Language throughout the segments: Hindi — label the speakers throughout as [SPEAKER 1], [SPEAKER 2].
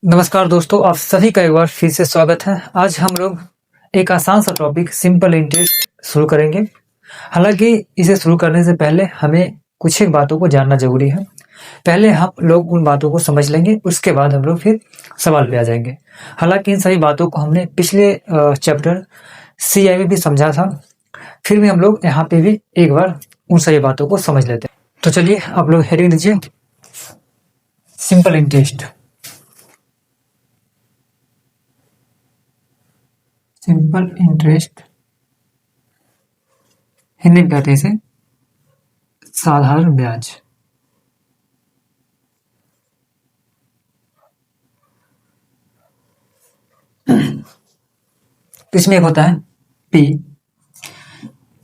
[SPEAKER 1] नमस्कार दोस्तों, आप सभी का एक बार फिर से स्वागत है। आज हम लोग एक आसान सा टॉपिक सिंपल इंटरेस्ट शुरू करेंगे। हालांकि इसे शुरू करने से पहले हमें कुछ एक बातों को जानना जरूरी है। पहले हम लोग उन बातों को समझ लेंगे, उसके बाद हम लोग फिर सवाल पे आ जाएंगे। हालांकि इन सभी बातों को हमने पिछले चैप्टर सीआई में भी समझा था, फिर भी हम लोग यहाँ पे भी एक बार उन सभी बातों को समझ लेते हैं। तो चलिए आप लोग हेडिंग दीजिए, simple interest. Simple interest Hindi में कहते हैं इसे साधारण ब्याज। इसमें एक होता है पी,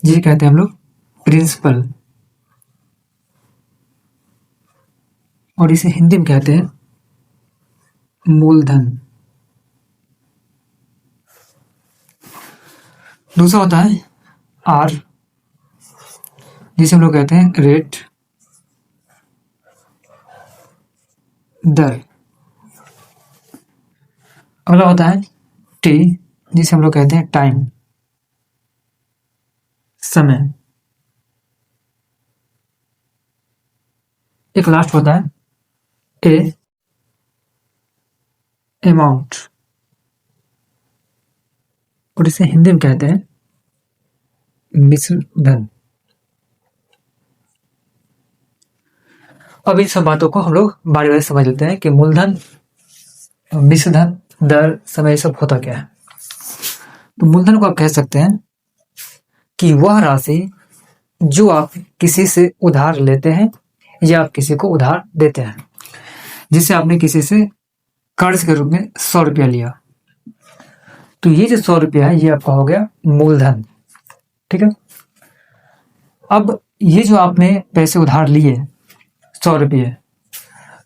[SPEAKER 1] जिसे कहते हैं हम लोग प्रिंसिपल, और इसे हिंदी में कहते हैं मूलधन। दूसरा होता है आर, जिसे हम लोग कहते हैं रेट, दर। अगला होता है टी, जिसे हम लोग कहते हैं टाइम, समय। एक लास्ट होता है ए, अमाउंट, और इसे हिंदी में कहते हैं मिश्र धन। अब इन सब बातों को हम लोग बारी बारी समझ लेते हैं कि मूलधन, मिश्र धन, दर, समय, ये सब होता क्या है। तो मूलधन को आप कह सकते हैं कि वह राशि जो आप किसी से उधार लेते हैं या आप किसी को उधार देते हैं। जिसे आपने किसी से कर्ज के रूप में 100 रुपया लिया, तो ये जो 100 रुपया है ये आपका हो गया मूलधन। ठीक है। अब ये जो आपने पैसे उधार लिए 100 रुपये,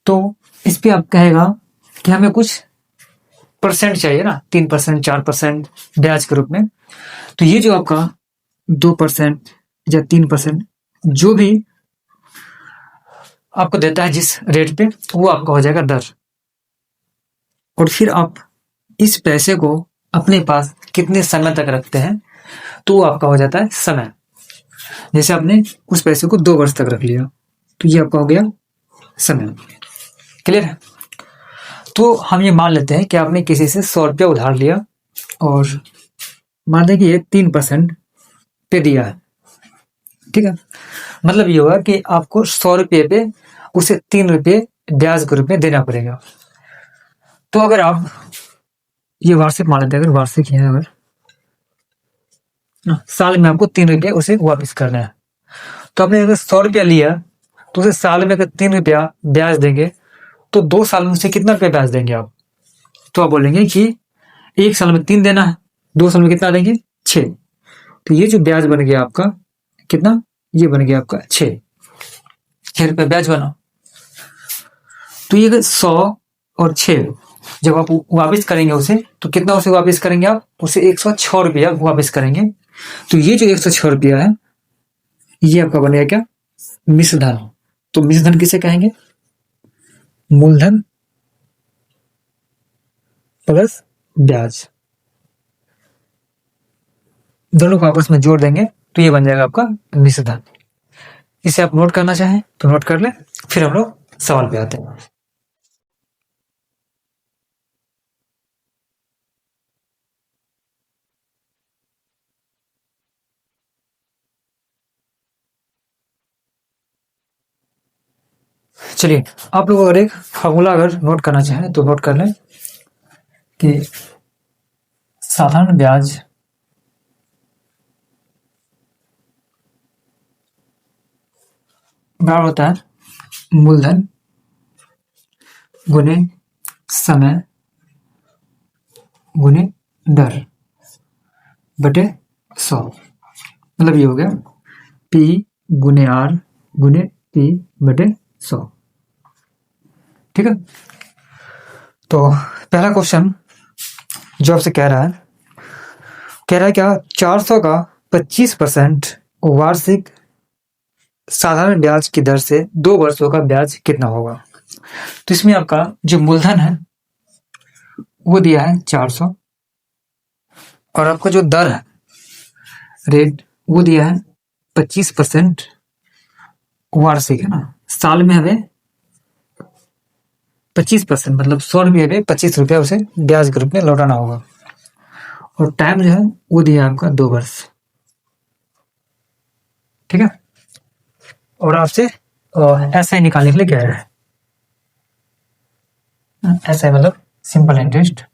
[SPEAKER 1] तो इस पे आप कहेगा कि हमें कुछ परसेंट चाहिए ना, 3%, 4% ब्याज के रूप में। तो ये जो आपका 2% या 3% जो भी आपको देता है जिस रेट पे, वो आपका हो जाएगा दर। और फिर आप इस पैसे को अपने पास कितने समय तक रखते हैं, तो वो आपका हो जाता है समय। जैसे आपने उस पैसे को 2 वर्ष तक रख लिया, तो ये आपका हो गया समय। क्लियर है। तो हम ये मान लेते हैं कि आपने किसी से 100 रुपया उधार लिया और मान लें कि ये 3% पे दिया है। ठीक है। मतलब ये होगा कि आपको 100 रुपये पे उसे 3 रुपये ब्याज के रूप में देना पड़ेगा। तो अगर आप ये वार्षिक मान लेते हैं, अगर वार्षिक है, अगर साल में आपको 3 रुपये उसे वापस करना है, तो आपने अगर 100 रुपया लिया तो उसे साल में अगर 3 रुपया ब्याज देंगे, तो 2 साल में उसे कितना रुपया ब्याज देंगे आप। तो आप बोलेंगे कि 1 साल में 3 देना है, 2 साल में कितना देंगे 6। तो ये जो ब्याज बन गया आपका कितना, ये बन गया आपका 6 रुपये ब्याज बना। तो ये अगर 100 और 6 जब आप वापस करेंगे उसे, तो कितना उसे वापस करेंगे आप, उसे 106 रुपया वापस करेंगे। तो ये जो 106 रुपया है ये आपका बनेगा क्या, मिश्र धन। तो मिश्र धन किसे कहेंगे, मूलधन प्लस ब्याज, दोनों को आपस में जोड़ देंगे तो ये बन जाएगा आपका मिश्र धन। इसे आप नोट करना चाहें तो नोट कर लें, फिर हम लोग सवाल पे आते हैं। चलिए, आप लोग अगर एक फॉर्मूला अगर नोट करना चाहें तो नोट कर लें कि साधारण ब्याज बराबर होता है मूलधन गुने समय गुने दर बटे 100। मतलब ये हो गया P गुने R गुने P बटे 100। ठीक है। तो पहला क्वेश्चन जो आपसे कह रहा है क्या, 400 का 25% वार्षिक साधारण ब्याज की दर से 2 वर्षों का ब्याज कितना होगा। तो इसमें आपका जो मूलधन है वो दिया है 400, और आपका जो दर है रेट वो दिया है 25% वार्षिक, है ना। साल में हमें 25%, मतलब 100 रुपये में 25 रुपया उसे ब्याज के रूप में लौटाना होगा। और टाइम जो है वो दिया है आपका 2 वर्ष, ठीक है। और आपसे ऐसा ही निकालने के लिए कह रहा है, ऐसा है मतलब सिंपल इंटरेस्ट।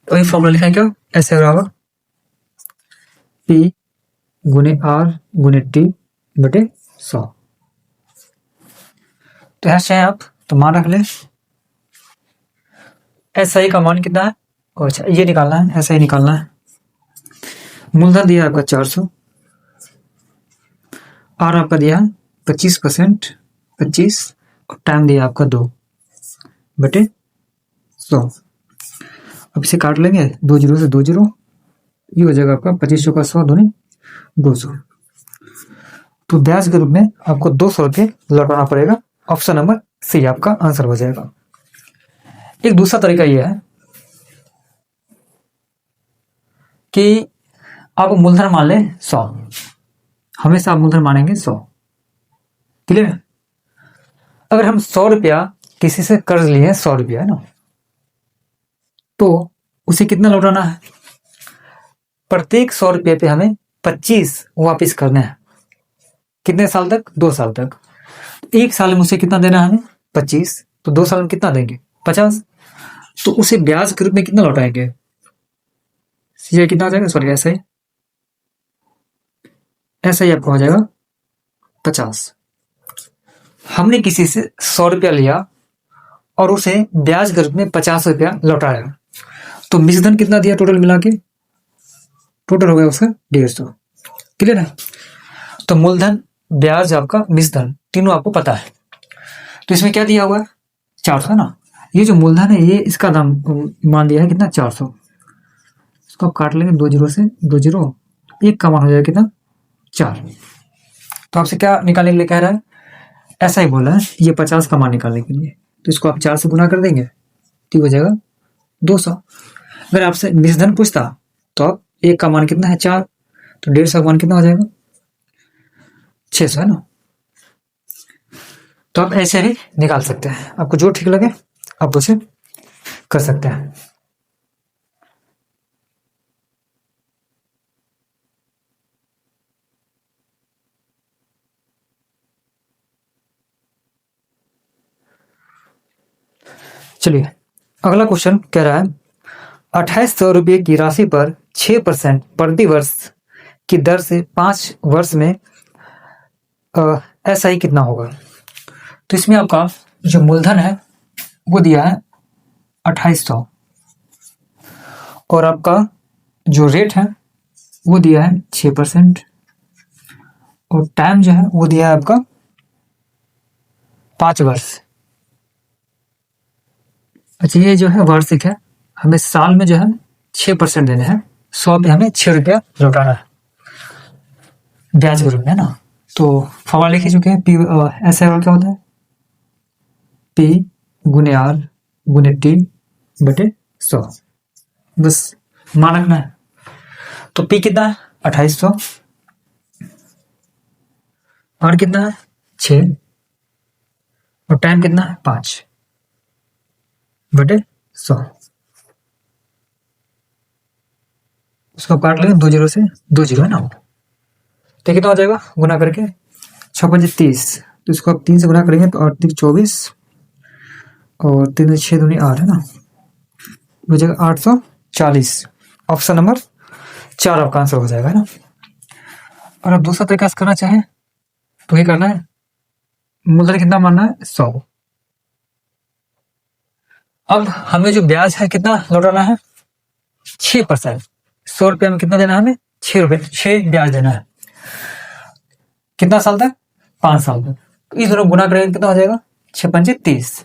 [SPEAKER 1] तो ये फॉर्मूला लिखा है क्या, ऐसे होगा P गुने R गुने T बटे 100। तो ऐसे है आप तो मान रख लें। ऐसा ही का मान कितना है, अच्छा ये निकालना है, ऐसा ही निकालना है। मूलधन दिया आपका 400, और आपका दिया 25%, 25, और टाइम दिया आपका 2 बटे 100। अब इसे काट लेंगे, 2 जीरो से 2 जीरो, ये हो जाएगा आपका 25 का 100 दूनी 200। तो ब्याज के रूप में आपको 200 रुपये लौटाना पड़ेगा। ऑप्शन नंबर सी आपका आंसर हो जाएगा। एक दूसरा तरीका यह है कि आप मूलधन मान लें 100, हमेशा आप मूलधन मानेंगे 100, क्लियर है। अगर हम 100 रुपया किसी से कर्ज लिए, 100 रुपया है ना, तो उसे कितना लौटाना है, प्रत्येक 100 रुपये पे हमें 25 वापिस करने हैं। कितने साल तक, 2 साल तक। एक साल में उसे कितना देना है हमें, 25, तो 2 साल में कितना देंगे, 50। तो उसे ब्याज के रूप में कितना लौटाएंगे, ये कितना हो जाएगा, सॉरी ऐसा ही आपको हो जाएगा 50। हमने किसी से 100 रुपया लिया और उसे ब्याज के रूप में 50 रुपया लौटाया, तो मिश्रधन कितना दिया टोटल मिला के, टोटल हो गया उसका 150, क्लियर है। तो मूलधन, ब्याज, आपका मिश्रधन, तीनों आपको पता है। तो इसमें क्या दिया हुआ है, 400 ना। ये जो मूलधन है ये इसका दाम मान दिया है कितना, 400। इसको आप काट लेंगे 2 जीरो से 2 जीरो, एक का मान हो जाएगा कितना, 4। तो आपसे क्या निकालने के लिए कह रहा है, ऐसा ही बोला है, ये 50 का मान निकालने के लिए। तो इसको आप 4 से गुना कर देंगे तो हो जाएगा 200। अगर आपसे मिश्रधन पूछता तो आप एक का मान कितना है, 4, तो 150 का मान कितना हो जाएगा, 600, है ना। तो आप ऐसे भी निकाल सकते हैं, आपको जो ठीक लगे आप उसे कर सकते हैं। चलिए अगला क्वेश्चन कह रहा है 2800 रुपये की राशि पर 6% प्रति वर्ष की दर से 5 वर्ष में ऐसा ही कितना होगा। तो इसमें आपका जो मूलधन है वो दिया है 2800, और आपका जो रेट है वो दिया है 6%, और टाइम जो है वो दिया है आपका 5 वर्ष। अच्छा ये जो है वार्षिक है, हमें साल में जो है 6% देने हैं, 100 पे हमें 6 रुपया लौटाना है ब्याज के रूप में, ना। तो फॉर्मूला लिख चुके हैं, पी ऐसे क्या होता है, P गुने R गुने T बटे 100, बस मान रखना है। तो P कितना है 2800, R कितना है 6, और टाइम कितना है 5 बटे 100। उसको काट लेंगे 2 जीरो से 2 जीरो, है ना। तो कितना हो जाएगा, गुना करके 6 5 30, तो इसको आप 3 से गुना करेंगे तो 8 24, और 3 6 दूनी 8, है ना, हो जाएगा 840। ऑप्शन नंबर 4 आपका आंसर हो जाएगा, है ना। और अब दूसरा तरीका से करना चाहें तो ये करना है, मूलधन कितना मानना है 100। अब हमें जो ब्याज है कितना लौटाना है, 6%। 100 रुपया में कितना देना है हमें, 6 रुपये, 6 ब्याज देना है। कितना साल तक, 5 साल तक। तो इस दोनों गुना करेंगे कितना हो जाएगा, 6 5 30।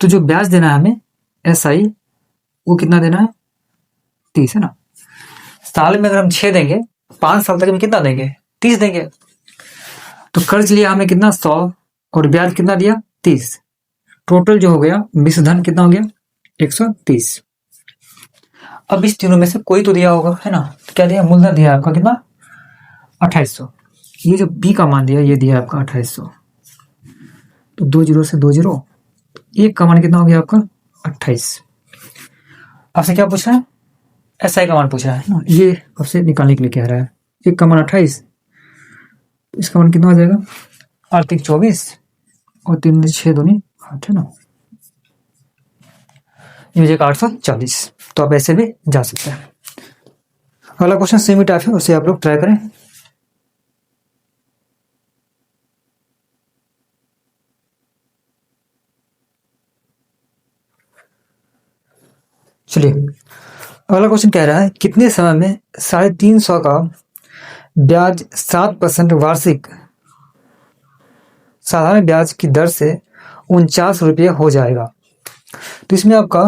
[SPEAKER 1] तो जो ब्याज देना है हमें SI वो कितना देना है, 30, है ना। साल में अगर हम 6 देंगे, 5 साल तक में कितना देंगे, 30 देंगे। तो कर्ज लिया हमें कितना, 100, और ब्याज कितना दिया, 30। टोटल जो हो गया मिश्र धन कितना हो गया 130। अब इस तीनों में से कोई तो दिया होगा, है ना। तो क्या दिया, मूलधन दिया आपका कितना 2800। ये जो बी का मान दिया ये दिया आपका 2800। तो 2 जीरो से 2 जीरो, एक का मान कितना हो गया आपका 28। आपसे क्या पूछ रहा है, एसआई का मान पूछ रहा है ना, ये आपसे निकालने के लिए कह रहा है। एक का मान 28, इसका मान कितना हो जाएगा आर्थिक 24 और 3 6 दूनी 8, है ना, ये हो जाएगा 840। तो आप ऐसे भी जा सकते हैं। अगला क्वेश्चन सेमी टाइप है, उसे आप लोग ट्राई करें। चलिए अगला क्वेश्चन कह रहा है कितने समय में 350 का ब्याज 7% वार्षिक साधारण ब्याज की दर से 49 रुपये हो जाएगा। तो इसमें आपका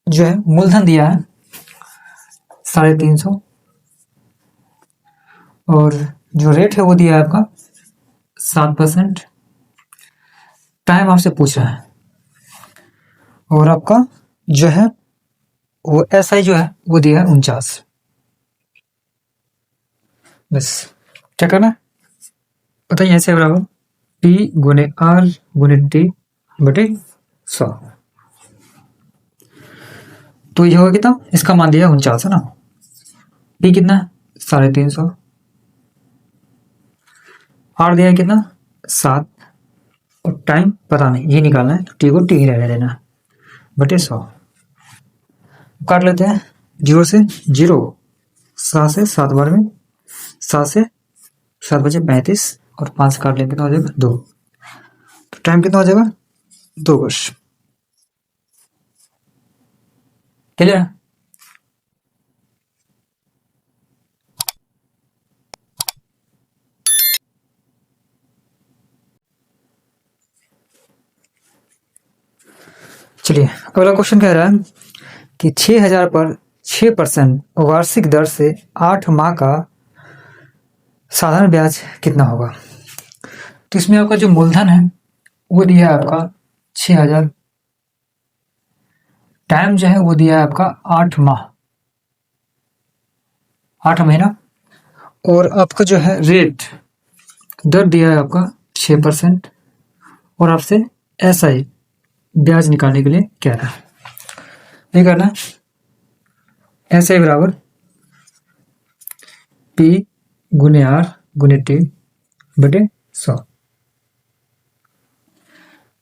[SPEAKER 1] जो है मूलधन दिया है 350 और जो रेट है वो दिया है आपका 7%। टाइम आपसे पूछ रहा है और आपका जो है वो एसआई जो है वो दिया है 49। बस क्या करना है बताइए, ऐसे बराबर पी गुने आर गुने टी बटे 100। तो ये होगा कितना, इसका मान दिया 49 है ना, पी कितना है 350, आर दिया है कितना 7 और टाइम पता नहीं ये निकालना है, तो टी को टी ही रहने देना बटे 100। काट लेते हैं 0 से 0, 7 से 7 बार में 7 से 7 बजे 35 और 5 काट लेंगे तो हो जाएगा 2। तो टाइम कितना हो जाएगा 2 वर्ष। क्लियर। चलिए अगला क्वेश्चन कह रहा है कि 6000 पर 6% वार्षिक दर से 8 माह का साधारण ब्याज कितना होगा। तो इसमें आपका जो मूलधन है वो दिया है आपका 6000, टाइम जो है वो दिया है आपका 8 माह 8 महीना, और आपका जो है रेट दर दिया है आपका 6% और आपसे एसआई ब्याज निकालने के लिए कह रहा है। ये करना एसआई बराबर पी गुने आर गुने टी बटे 100।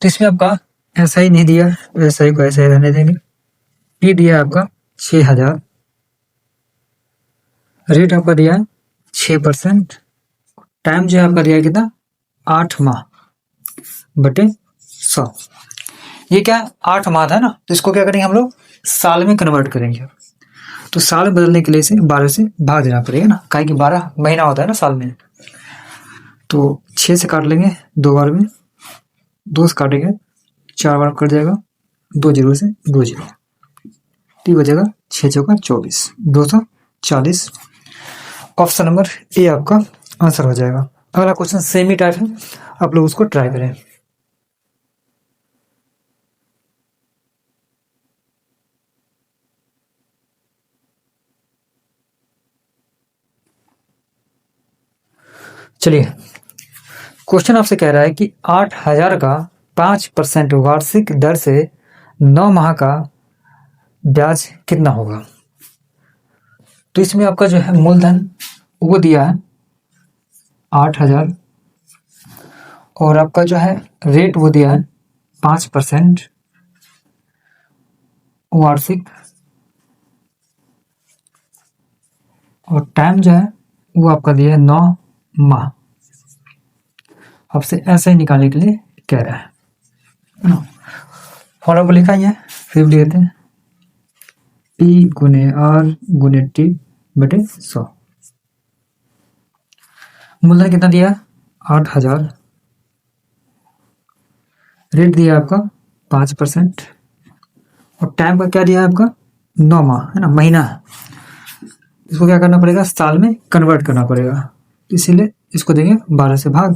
[SPEAKER 1] तो इसमें आपका एसआई नहीं दिया, एसआई को ऐसे रहने देंगे। पी दिया आपका 6000, रेट आपका दिया 6%, टाइम जो है आपका दिया कितना 8 माह बटे 100। ये क्या 8 माह था ना, तो इसको क्या करेंगे हम लोग साल में कन्वर्ट करेंगे। तो साल बदलने के लिए इसे 12 से भाग देना पड़ेगा ना, काहे कि 12 महीना होता है ना साल में। तो 6 से काट लेंगे 2 बार में, 2 से काटेंगे 4 बार कट जाएगा, 2 जीरो से 2 जीरो, टी बचेगा 6 चौका 24, 240। ऑप्शन नंबर ए आपका आंसर हो जाएगा। अगला क्वेश्चन सेमी टाइप है, आप लोग उसको ट्राई करें। चलिए क्वेश्चन आपसे कह रहा है कि 8000 का 5% वार्षिक दर से 9 माह का ब्याज कितना होगा। तो इसमें आपका जो है मूलधन वो दिया है 8000 और आपका जो है रेट वो दिया है 5% वार्षिक, और टाइम जो है वो आपका दिया है 9 माह। आपसे ऐसे ही निकालने के लिए कह रहा है ना। फॉर्मूला लिखा ही है, फिर लिख देते हैं पी गुने आर गुने टी बटे 100। मूलधन कितना दिया 8000, रेट दिया आपका 5% और टाइम का क्या दिया है आपका 9 माह, है ना, महीना। इसको क्या करना पड़ेगा साल में कन्वर्ट करना पड़ेगा, इसीलिए इसको देंगे 12 से भाग।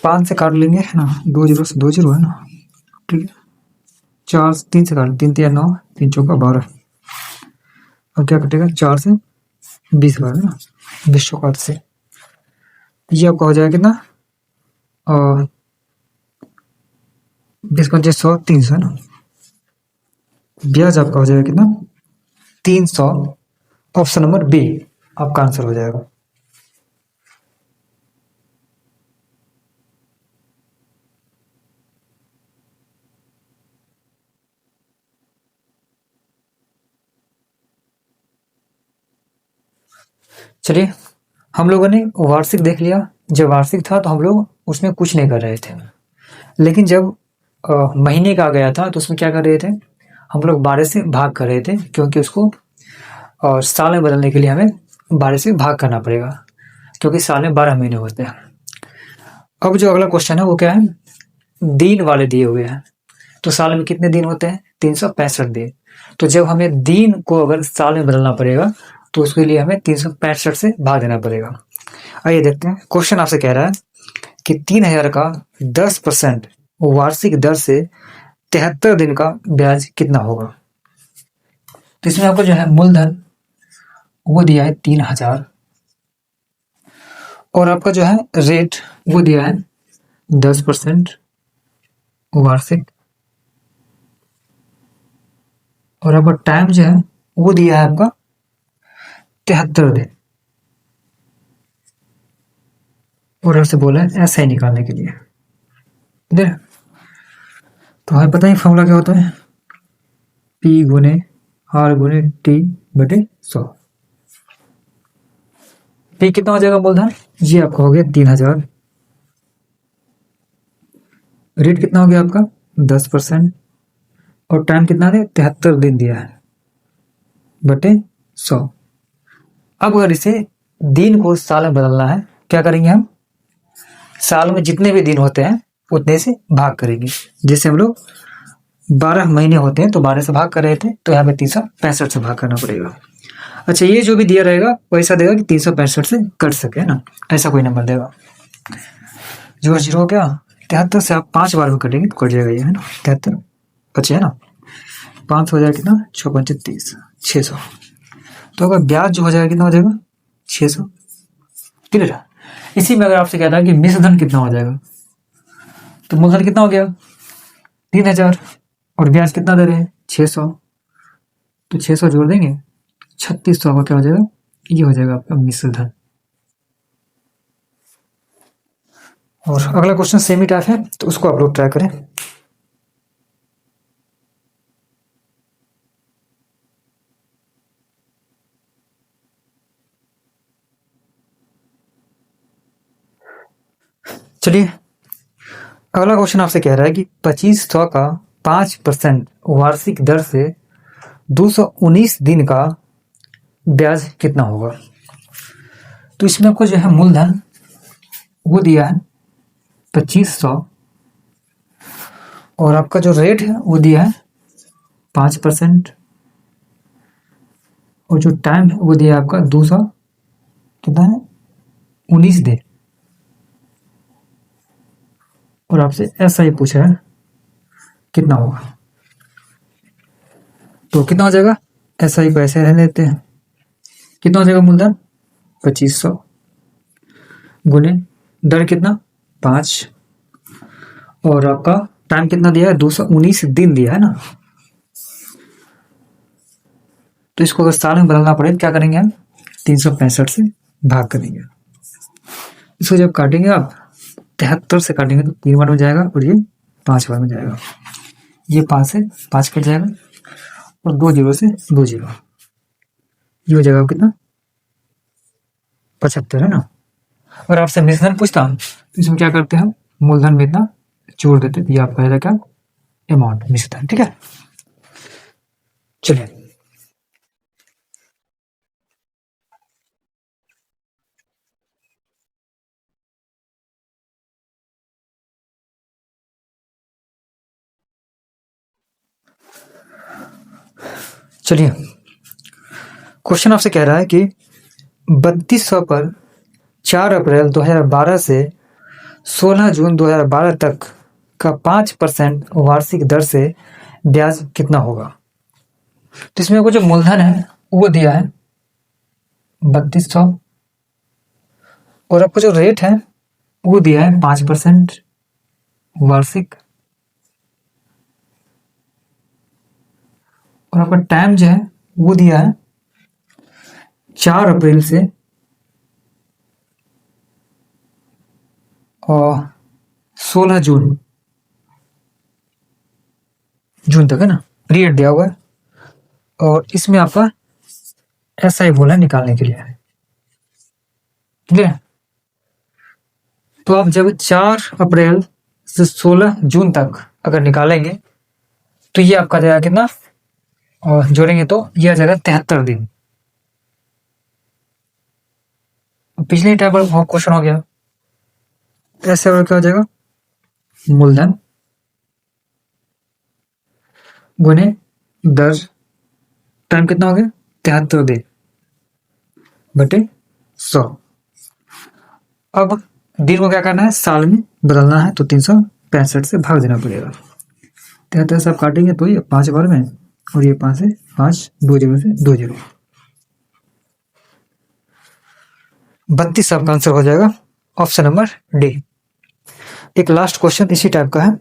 [SPEAKER 1] 5 से काट लेंगे है ना, 2 जीरो से 2 जीरो है ना, ठीक है। 4 3 से काट, 3 3 9, 3 चौका 12। अब क्या कटेगा, 4 से 20 बार है ना, 20 चौका 8 से। ये आपका हो जाएगा कितना, और 20 पंचे 100, 300 है ना। ब्याज आपका हो जाएगा कितना, 300। ऑप्शन नंबर बी आपका आंसर हो जाएगा। चलिए, हम लोगों ने वार्षिक देख लिया। जब वार्षिक था तो हम लोग उसमें कुछ नहीं कर रहे थे, लेकिन जब महीने का आ गया था तो उसमें क्या कर रहे थे, हम लोग 12 से भाग कर रहे थे, क्योंकि उसको साल में बदलने के लिए हमें 12 से भाग करना पड़ेगा, क्योंकि साल में 12 महीने होते हैं। अब जो अगला क्वेश्चन है वो क्या है, दिन वाले दिए हुए हैं। तो साल में कितने दिन होते हैं, 365 दिन। तो जब हमें दिन को अगर साल में बदलना पड़ेगा तो उसके लिए हमें 365 से भाग देना पड़ेगा। आइए देखते हैं, क्वेश्चन आपसे कह रहा है कि 3000 का 10% वार्षिक दर से 73 दिन का ब्याज कितना होगा। तो इसमें आपको जो है मूलधन वो दिया है 3000, और आपका जो है रेट वो दिया है 10% वार्षिक, और आपका टाइम जो है वो दिया है आपका 73 दिन, और आपसे बोला है ऐसा ही निकालने के लिए। इधर तो हमें पता ही फॉर्मूला क्या होता है, P गुने R गुने T बटे 100। P कितना हो जाएगा मूलधन, ये आपका हो गया 3000। रेट कितना हो गया आपका 10%, और टाइम कितना है 73 दिन दिया है बटे 100। अब अगर इसे दिन को साल में बदलना है, क्या करेंगे हम, साल में जितने भी दिन होते हैं उतने से भाग करेंगे। जैसे हम लोग 12 महीने होते हैं तो 12 से भाग कर रहे थे, तो यहाँ पे 365 से भाग करना पड़ेगा। अच्छा, ये जो भी दिया रहेगा वैसा देगा कि 365 से कट सके, है ना, ऐसा कोई नंबर देगा। जो जीरो हो गया, 73 से आप 5 बार में कटेंगे तो कट जाएगा ये, है ना, 73 बचे है ना, 5 हो जाएगा कितना, 6 पंचे 30, 600। तो अगर ब्याज जो हो जाएगा कितना हो जाएगा 600। क्लियर है। इसी में अगर आपसे कहता है कि मिश्रधन कितना हो जाएगा, तो मूलधन कितना हो गया 3000, और ब्याज कितना दे रहे हैं 600, तो 600 जोड़ देंगे 3600 का क्या हो जाएगा, ये हो जाएगा आपका मिश्रधन। और अगला क्वेश्चन सेम ही टाइप है, तो उसको आप लोग ट्राई करें। चलिए, अगला क्वेश्चन आपसे कह रहा है कि 2500 का 5% वार्षिक दर से 219 दिन का ब्याज कितना होगा। तो इसमें आपको जो है मूलधन वो दिया है 2500, और आपका जो रेट है वो दिया है 5%, और जो टाइम है वो दिया है आपका 200 कितना है 19 दिन, और आपसे ऐसा ही पूछा है कितना होगा। तो कितना हो जाएगा, ऐसा ही पैसे रहने देते हैं, कितना हो जाएगा मूलधन 2500 गुने दर कितना 5, और आपका टाइम कितना दिया है 219 दिन दिया है ना। तो इसको अगर साल में बदलना पड़े तो क्या करेंगे हम, 365 से भाग करेंगे। इसको जब काटेंगे आप 73 से काटेंगे तो 3 बार में जाएगा, और ये 5 बार में जाएगा। ये 5 से 5 कट जाएगा, और 2 जीरो से 2 जीरो, ये हो जाएगा कितना 75, है ना। और आपसे मिश्रधन पूछता हूँ तो इसमें क्या करते हैं, मूलधन में इतना जोड़ देते, तो ये आपका है क्या अमाउंट मिश्रधन, ठीक है। चलिए, चलिए, क्वेश्चन आपसे कह रहा है कि 3200 पर 4 अप्रैल 2012 से 16 जून 2012 तक का 5% वार्षिक दर से ब्याज कितना होगा। तो इसमें वो जो मूलधन है वो दिया है 3200 और आपको जो रेट है वो दिया है 5% वार्षिक और आपका टाइम जो है वो दिया है 4 अप्रैल से और 16 जून तक है ना, पीरियड दिया हुआ है। और इसमें आपका ऐसा ही बोला है निकालने के लिए, ठीक है। तो आप जब 4 अप्रैल से 16 जून तक अगर निकालेंगे तो ये आपका जाएगा कितना, और जोड़ेंगे तो ये आ जाएगा 73 दिन। पिछले टाइप का क्वेश्चन हो गया ऐसे, और क्या हो जाएगा मूलधन गुने दर, टाइम कितना हो गया 73 दिन बटे 100। अब दिन को क्या करना है, साल में बदलना है, तो 365 से भाग देना पड़ेगा। 73 से आप काटेंगे तो ये 5 बार में, और ये 5 से 5, 2 0 से 2 0, 32 आपका आंसर हो जाएगा, ऑप्शन नंबर डी। एक लास्ट क्वेश्चन इसी टाइप का है,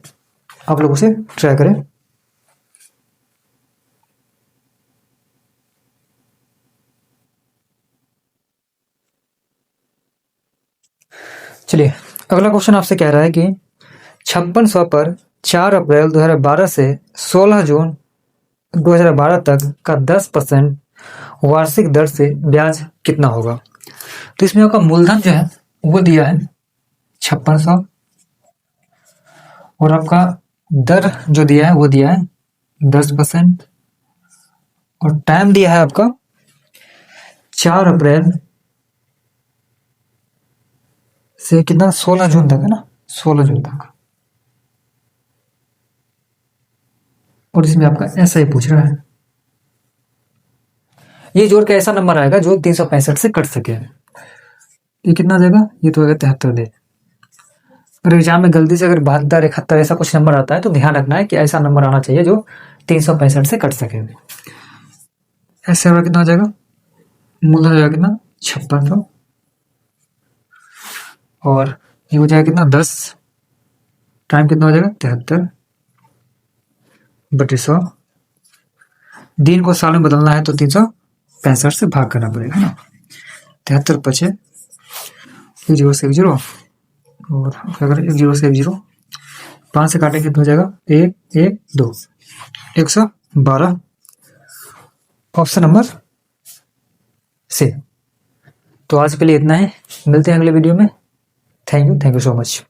[SPEAKER 1] आप लोग उसे ट्राई करें। चलिए अगला क्वेश्चन आपसे कह रहा है कि 5600 पर 4 अप्रैल 2012 से 16 जून 2012 तक का 10% वार्षिक दर से ब्याज कितना होगा। तो इसमें आपका मूलधन जो है वो दिया है 5600 और आपका दर जो दिया है वो दिया है 10% और टाइम दिया है आपका 4 अप्रैल से कितना 16 जून तक है ना, 16 जून तक। और इसमें आपका ऐसा ही पूछ रहा है, ये जोड़ के ऐसा नंबर आएगा जो 365 से कट सके। ये कितना देगा, ये तो 73 दे। अगर एग्जाम में गलती से अगर 72, 71 ऐसा कुछ नंबर आता है तो ध्यान रखना है कि ऐसा नंबर आना चाहिए जो 365 से कट सके। ऐसे होगा कितना हो जाएगा, मूलधन हो जाएगा कितना 5600 और ये हो जाएगा कितना 10, टाइम कितना हो जाएगा 73 बटे 100। दिन को साल में बदलना है तो 365 से भाग करना पड़ेगा ना, 73 पचे 1 0 से 1 0 और अगर 1 0 से 1 0, 5 से काटेंगे कितना हो जाएगा 1 1 2, 112, ऑप्शन नंबर सी। तो आज के लिए इतना है, मिलते हैं अगले वीडियो में। Thank you so much.